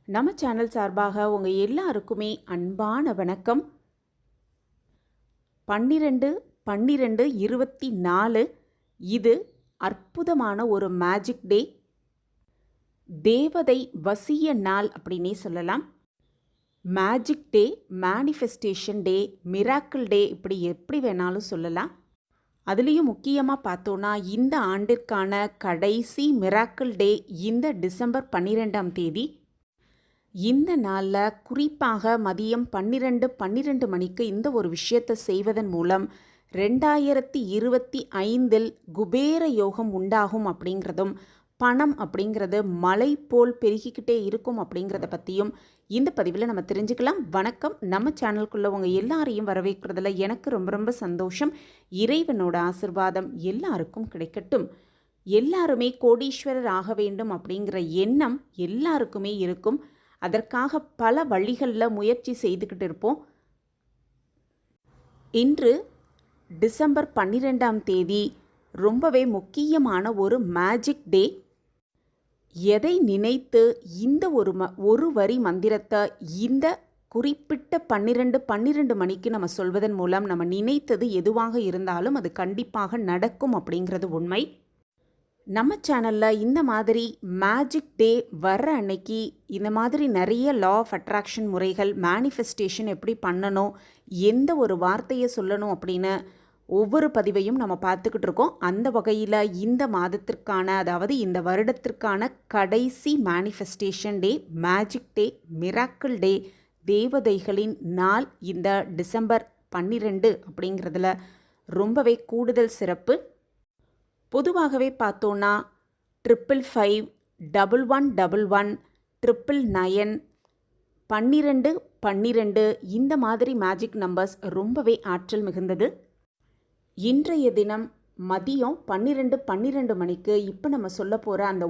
நம்ம சேனல் சார்பாக உங்கள் எல்லாருக்குமே அன்பான வணக்கம். 12/12/24 இது அற்புதமான ஒரு மேஜிக் டே, தேவதை வசிய நாள் அப்படின்னே சொல்லலாம். மேஜிக் டே, மேனிஃபெஸ்டேஷன் டே, மிராக்கிள் டே, இப்படி எப்படி வேணாலும் சொல்லலாம். அதுலேயும் முக்கியமாக பார்த்தோன்னா இந்த ஆண்டிற்கான கடைசி மிராக்கிள் டே இந்த டிசம்பர் 12ஆம் தேதி. இந்த நாளில் குறிப்பாக மதியம் 12 மணிக்கு இந்த ஒரு விஷயத்தை செய்வதன் மூலம் 2025 குபேர யோகம் உண்டாகும் அப்படிங்கிறதும், பணம் அப்படிங்கிறது மலை போல் பெருகிக்கிட்டே இருக்கும் அப்படிங்கிறத பற்றியும் இந்த பதிவில் நம்ம தெரிஞ்சுக்கலாம். வணக்கம். நம்ம சேனலுக்குள்ளே உங்கள் எல்லாரையும் வரவேற்கிறதுல எனக்கு ரொம்ப ரொம்ப சந்தோஷம். இறைவனோட ஆசிர்வாதம் எல்லாருக்கும் கிடைக்கட்டும். எல்லாருமே கோடீஸ்வரர் ஆக வேண்டும் அப்படிங்கிற எண்ணம் எல்லாருக்குமே இருக்கும். அதற்காக பல வழிகளில் முயற்சி செய்துக்கிட்டு இருப்போம். இன்று டிசம்பர் 12ஆம் தேதி ரொம்பவே முக்கியமான ஒரு மேஜிக் டே. எதை நினைத்து இந்த ஒரு வரி மந்திரத்தை இந்த குறிப்பிட்ட 12 மணிக்கு நம்ம சொல்வதன் மூலம் நம்ம நினைத்தது எதுவாக இருந்தாலும் அது கண்டிப்பாக நடக்கும் அப்படிங்கிறது உண்மை. நம்ம சேனலில் இந்த மாதிரி மேஜிக் டே வர்ற அன்னைக்கு இந்த மாதிரி நிறைய லா ஆஃப் அட்ராக்ஷன் முறைகள், மேனிஃபெஸ்டேஷன் எப்படி பண்ணணும், எந்த ஒரு வார்த்தையை சொல்லணும் அப்படின்னு ஒவ்வொரு பதிவையும் நம்ம பார்த்துக்கிட்டு இருக்கோம். அந்த வகையில் இந்த மாதத்திற்கான, அதாவது இந்த வருடத்திற்கான கடைசி மேனிஃபெஸ்டேஷன் டே, மேஜிக் டே, மிராக்கிள் டே, தேவதைகளின் நாள் இந்த டிசம்பர் 12 அப்படிங்கிறதுல ரொம்பவே கூடுதல் சிறப்பு. பொதுவாகவே பார்த்தோன்னா 555, 1111, 999, 12 இந்த மாதிரி மேஜிக் நம்பர்ஸ் ரொம்பவே ஆற்றல் மிகுந்தது. இன்றைய தினம் மதியம் 12 மணிக்கு இப்போ நம்ம சொல்ல போகிற அந்த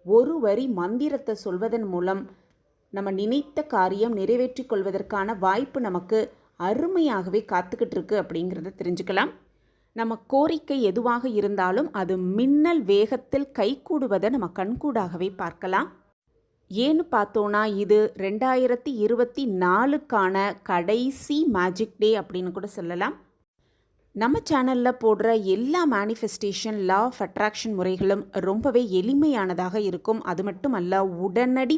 ஒரு வரி மந்திரத்தை சொல்வதன் மூலம் நம்ம நினைத்த காரியம் நிறைவேற்றி கொள்வதற்கான வாய்ப்பு நமக்கு அருமையாகவே காத்துக்கிட்டு இருக்கு அப்படிங்கிறத தெரிஞ்சுக்கலாம். நம்ம கோரிக்கை எதுவாக இருந்தாலும் அது மின்னல் வேகத்தில் கைகூடுவதை நம்ம கண்கூடாகவே பார்க்கலாம். ஏன்னு பார்த்தோன்னா இது 2024க்கான கடைசி மேஜிக் டே அப்படின்னு கூட சொல்லலாம். நம்ம சேனலில் போடுற எல்லா மேனிஃபெஸ்டேஷன், லா ஆஃப் அட்ராக்ஷன் முறைகளும் ரொம்பவே எளிமையானதாக இருக்கும். அது மட்டுமல்ல, உடனடி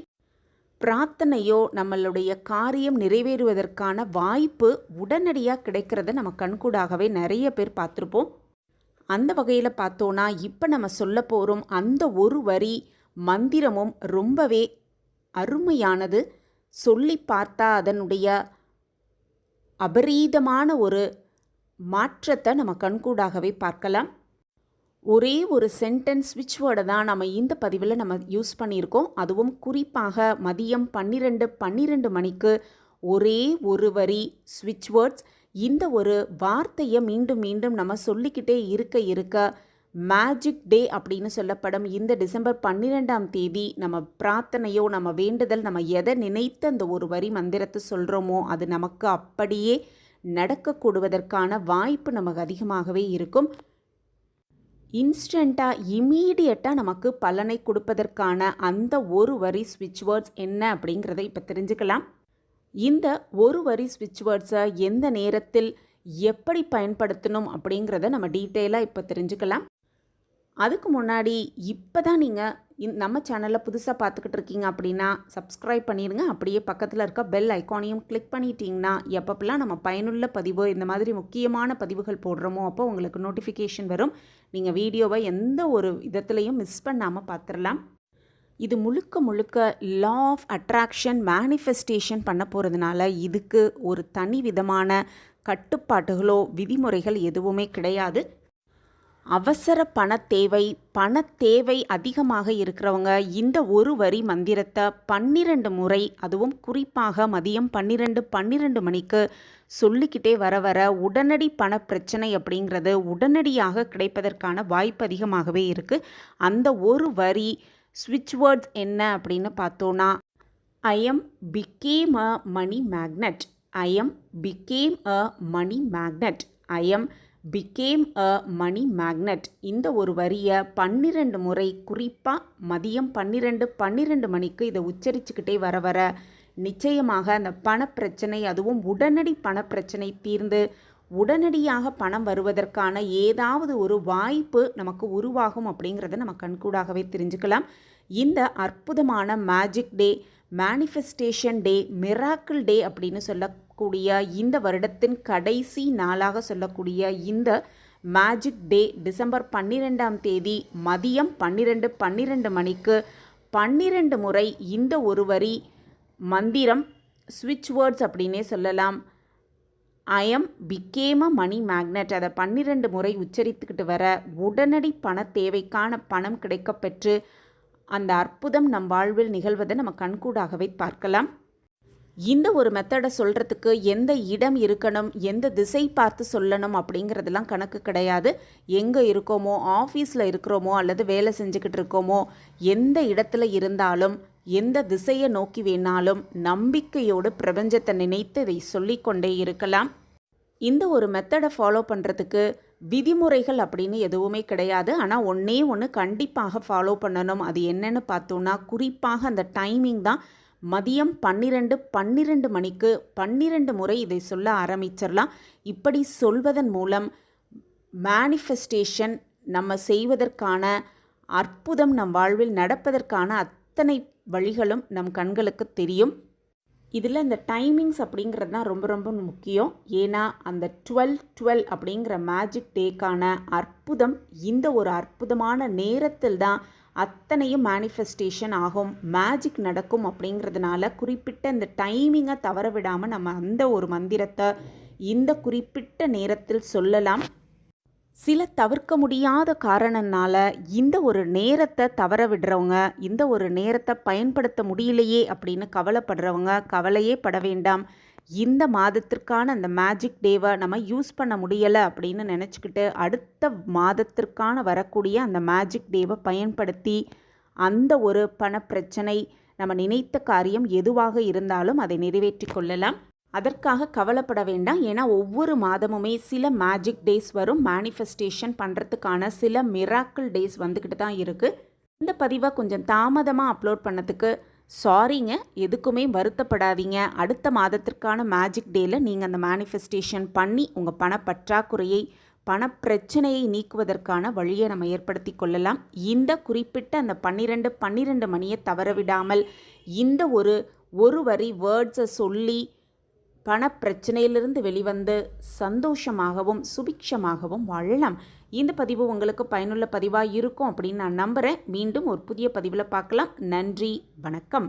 பிரார்த்தனையோ நம்மளுடைய காரியம் நிறைவேறுவதற்கான வாய்ப்பு உடனடியாக கிடைக்கிறத நம்ம கண்கூடாகவே நிறைய பேர் பார்த்துருப்போம். அந்த வகையில் பார்த்தோன்னா இப்போ நம்ம சொல்ல போகிறோம் அந்த ஒரு வரி மந்திரமும் ரொம்பவே அருமையானது. சொல்லி பார்த்தா அதனுடைய அபரீதமான ஒரு மாற்றத்தை நம்ம கண்கூடாகவே பார்க்கலாம். ஒரே ஒரு சென்டென்ஸ் ஸ்விட்ச் வேர்டை தான் நம்ம இந்த பதிவில் நம்ம யூஸ் பண்ணியிருக்கோம். அதுவும் குறிப்பாக மதியம் 12 மணிக்கு ஒரே ஒரு வரி ஸ்விட்ச் வேர்ட்ஸ். இந்த ஒரு வார்த்தையை மீண்டும் மீண்டும் நம்ம சொல்லிக்கிட்டே இருக்க மேஜிக் டே அப்படின்னு சொல்லப்படும் இந்த டிசம்பர் 12ஆம் தேதி நம்ம பிரார்த்தனையோ, நம்ம வேண்டுதல், நம்ம எதை நினைத்து அந்த ஒரு வரி மந்திரத்தை சொல்கிறோமோ அது நமக்கு அப்படியே நடக்கக்கூடுவதற்கான வாய்ப்பு நமக்கு அதிகமாகவே இருக்கும். இன்ஸ்டண்ட்டாக, இமீடியட்டாக நமக்கு பலனை கொடுப்பதற்கான அந்த ஒரு வரி ஸ்விட்ச் வேர்ட்ஸ் என்ன அப்படிங்கிறத இப்போ தெரிஞ்சுக்கலாம். இந்த ஒரு வரி ஸ்விட்ச் வேர்ட்ஸை எந்த நேரத்தில் எப்படி பயன்படுத்தணும் அப்படிங்கிறத நம்ம டீட்டெயிலாக இப்போ தெரிஞ்சுக்கலாம். அதுக்கு முன்னாடி இப்போ தான் நீங்கள் நம்ம சேனலில் புதுசாக பார்த்துக்கிட்டு இருக்கீங்க அப்படின்னா சப்ஸ்கிரைப் பண்ணிடுங்க. அப்படியே பக்கத்தில் இருக்க பெல் ஐக்கானையும் கிளிக் பண்ணிட்டீங்கன்னா எப்பப்பெல்லாம் நம்ம பயனுள்ள பதிவு, இந்த மாதிரி முக்கியமான பதிவுகள் போடுறோமோ அப்போ உங்களுக்கு நோட்டிஃபிகேஷன் வரும். நீங்கள் வீடியோவை எந்த ஒரு விதத்துலையும் மிஸ் பண்ணாமல் பார்த்துடலாம். இது முழுக்க லா ஆஃப் அட்ராக்ஷன், மேனிஃபெஸ்டேஷன் பண்ண போகிறதுனால இதுக்கு ஒரு தனி விதமான கட்டுப்பாட்டுகளோ விதிமுறைகள் எதுவுமே கிடையாது. அவசர பணத்தேவை அதிகமாக இருக்கிறவங்க இந்த ஒரு வரி மந்திரத்தை 12 முறை, அதுவும் குறிப்பாக மதியம் 12 மணிக்கு சொல்லிக்கிட்டே வர உடனடி பண பிரச்சனை அப்படிங்கிறது உடனடியாக கிடைப்பதற்கான வாய்ப்பு அதிகமாகவே இருக்குது. அந்த ஒரு வரி ஸ்விட்ச் வேர்ட்ஸ் என்ன அப்படின்னு பார்த்தோன்னா, I am became a money magnet, I am became a money magnet, I am became a money magnet. இந்த ஒரு வரியை 12 முறை, குறிப்பாக மதியம் 12 மணிக்கு இதை உச்சரிச்சுக்கிட்டே வர வர நிச்சயமாக அந்த பணப்பிரச்சனை, அதுவும் உடனடி பணப்பிரச்சனை தீர்ந்து உடனடியாக பணம் வருவதற்கான ஏதாவது ஒரு வாய்ப்பு நமக்கு உருவாகும் அப்படிங்கிறத நம்ம கண்கூடாகவே தெரிஞ்சுக்கலாம். இந்த அற்புதமான மேஜிக் டே, மேனிஃபெஸ்டேஷன் டே, மிராக்கிள் டே அப்படின்னு சொல்லக்கூடிய இந்த வருடத்தின் கடைசி நாளாக சொல்லக்கூடிய இந்த மேஜிக் டே டிசம்பர் 12ஆம் தேதி மதியம் 12 மணிக்கு 12 முறை இந்த ஒரு வரி மந்திரம், ஸ்விட்ச் வேர்ட்ஸ் அப்படின்னே சொல்லலாம், I am became a money magnet, அதை 12 முறை உச்சரித்துக்கிட்டு வர உடனடி பண தேவைக்கான பணம் கிடைக்கப்பெற்று அந்த அற்புதம் நம் வாழ்வில் நிகழ்வதை நம்ம கண்கூடாகவே பார்க்கலாம். இந்த ஒரு மெத்தடை சொல்கிறதுக்கு எந்த இடம் இருக்கணும், எந்த திசை பார்த்து சொல்லணும் அப்படிங்கிறதெல்லாம் கணக்கு கிடையாது. எங்கே இருக்கோமோ, ஆஃபீஸில் இருக்கிறோமோ அல்லது வேலை செஞ்சுக்கிட்டு இருக்கோமோ, எந்த இடத்துல இருந்தாலும் எந்த திசையை நோக்கி வேணாலும் நம்பிக்கையோடு பிரபஞ்சத்தை நினைத்து இதை சொல்லிக்கொண்டே இருக்கலாம். இந்த ஒரு மெத்தடை ஃபாலோ பண்ணுறதுக்கு விதிமுறைகள் அப்படின்னு எதுவுமே கிடையாது. ஆனால் ஒன்றே ஒன்று கண்டிப்பாக ஃபாலோ பண்ணணும். அது என்னென்னு பார்த்தோன்னா, குறிப்பாக அந்த டைமிங் தான். மதியம் 12 மணிக்கு 12 முறை இதை சொல்ல ஆரம்பிச்சிடலாம். இப்படி சொல்வதன் மூலம் மேனிஃபெஸ்டேஷன் நம்ம செய்வதற்கான, அற்புதம் நம் வாழ்வில் நடப்பதற்கான அத்தனை வழிகளும் நம் கண்களுக்கு தெரியும். இதில் இந்த டைமிங்ஸ் அப்படிங்கிறது தான் ரொம்ப ரொம்ப முக்கியம். ஏன்னா அந்த 12 அப்படிங்கிற மேஜிக் டேக்கான அற்புதம், இந்த ஒரு அற்புதமான நேரத்தில் தான் அத்தனையும் மேனிஃபெஸ்டேஷன் ஆகும், மேஜிக் நடக்கும். அப்படிங்கிறதுனால குறிப்பிட்ட இந்த டைமிங்கை தவற விடாமல் நம்ம அந்த ஒரு மந்திரத்தை இந்த குறிப்பிட்ட நேரத்தில் சொல்லலாம். சில தவிர்க்க முடியாத காரணனால இந்த ஒரு நேரத்தை தவற விடுறவங்க, இந்த ஒரு நேரத்தை பயன்படுத்த முடியலையே அப்படின்னு கவலைப்படுறவங்க கவலையே பட வேண்டாம். இந்த மாதத்திற்கான அந்த மேஜிக் டேவை நம்ம யூஸ் பண்ண முடியலை அப்படின்னு நினச்சிக்கிட்டு அடுத்த மாதத்திற்கான வரக்கூடிய அந்த மேஜிக் டேவை பயன்படுத்தி அந்த ஒரு பணப்பிரச்சனை, நம்ம நினைத்த காரியம் எதுவாக இருந்தாலும் அதை நிறைவேற்றி கொள்ளலாம். அதற்காக கவலைப்பட வேண்டாம். ஏன்னா ஒவ்வொரு மாதமுமே சில மேஜிக் டேஸ் வரும். மேனிஃபெஸ்டேஷன் பண்ணுறதுக்கான சில மிராக்கிள் டேஸ் வந்துக்கிட்டு தான் இருக்குது. இந்த பதிவை கொஞ்சம் தாமதமாக அப்லோட் பண்ணதுக்கு சாரிங்க. எதுக்குமே வருத்தப்படாதீங்க. அடுத்த மாதத்திற்கான மேஜிக் டேயில் நீங்கள் அந்த மேனிஃபெஸ்டேஷன் பண்ணி உங்கள் பணப்பற்றாக்குறையை, பணப்பிரச்சனையை நீக்குவதற்கான வழியை நம்ம ஏற்படுத்தி கொள்ளலாம். இந்த குறிப்பிட்ட அந்த 12 மணியை தவறவிடாமல் இந்த ஒரு வரி வேர்ட்ஸை சொல்லி பணப்பிரச்சனையிலிருந்து வெளிவந்து சந்தோஷமாகவும் சுபிக்ஷமாகவும் வாழலாம். இந்த பதிவு உங்களுக்கு பயனுள்ள பதிவாக இருக்கும் அப்படின்னு நான் நம்புகிறேன். மீண்டும் ஒரு புதிய பதிவில் பார்க்கலாம். நன்றி, வணக்கம்.